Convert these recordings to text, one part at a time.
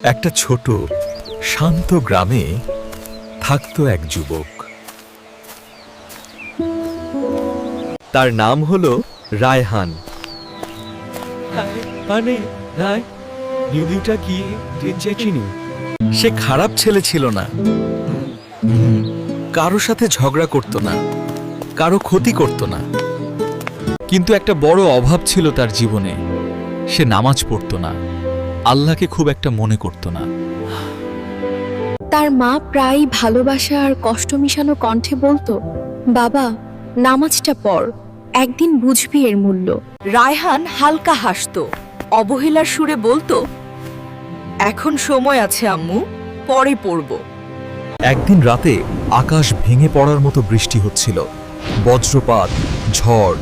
একটা ছোট শান্ত গ্রামে থাকতো এক যুবক। তার নাম হলো রায়হান। সে খারাপ ছেলে ছিল না, কারো সাথে ঝগড়া করত না, কারো ক্ষতি করত না, কিন্তু একটা বড় অভাব ছিল তার জীবনে। সে নামাজ পড়ত না, আল্লাহকে খুব একটা মনে করত না। তার মা প্রায়ই ভালোবাসা আর কষ্ট মিশানো কণ্ঠে বলতো, বাবা নামাজটা পড়, একদিন বুঝবি এর মূল্য। রায়হান হালকা হাসতো, অবহেলার সুরে বলতো, এখন সময় আছে আম্মু, পরে পড়ব। একদিন রাতে আকাশ ভেঙে পড়ার মতো বৃষ্টি হচ্ছিল, বজ্রপাত, ঝড়,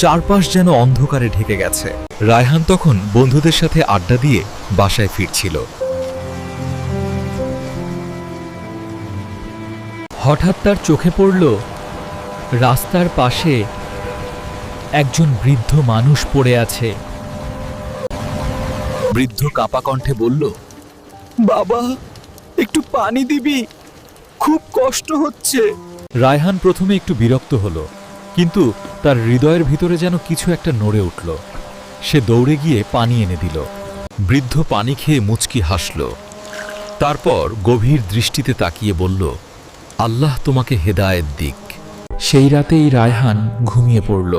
চারপাশ যেন অন্ধকারে ঢেকে গেছে। রায়হান তখন বন্ধুদের সাথে আড্ডা দিয়ে বাসায় ফিরছিল। হঠাৎ তার চোখে পড়ল রাস্তার পাশে একজন বৃদ্ধ মানুষ পড়ে আছে। বৃদ্ধ কাঁপা কণ্ঠে বলল, বাবা একটু পানি দিবি, খুব কষ্ট হচ্ছে। রায়হান প্রথমে একটু বিরক্ত হলো, কিন্তু তার হৃদয়ের ভিতরে যেন কিছু একটা নড়ে উঠল। সে দৌড়ে গিয়ে পানি এনে দিল। বৃদ্ধ পানি খেয়ে মুচকি হাসল, তারপর গভীর দৃষ্টিতে তাকিয়ে বলল, আল্লাহ তোমাকে হেদায়েত দিক। সেই রাতেই রায়হান ঘুমিয়ে পড়ল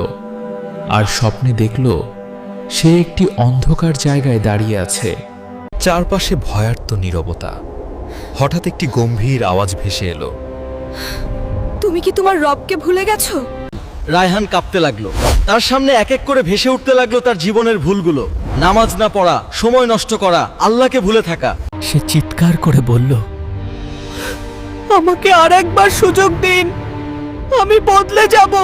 আর স্বপ্নে দেখল সে একটি অন্ধকার জায়গায় দাঁড়িয়ে আছে। চারপাশে ভয়ার্ত নীরবতা। হঠাৎ একটি গম্ভীর আওয়াজ ভেসে এলো, তুমি কি তোমার রবকে ভুলে গেছো? রায়হান কাঁপতে লাগলো। তার সামনে এক এক করে ভেসে উঠতে লাগলো তার জীবনের ভুলগুলো। নামাজ না পড়া, সময় নষ্ট করা, আল্লাহকে ভুলে থাকা। সে চিৎকার করে বলল, আমাকে আর একবার সুযোগ দিন, আমি বদলে যাব।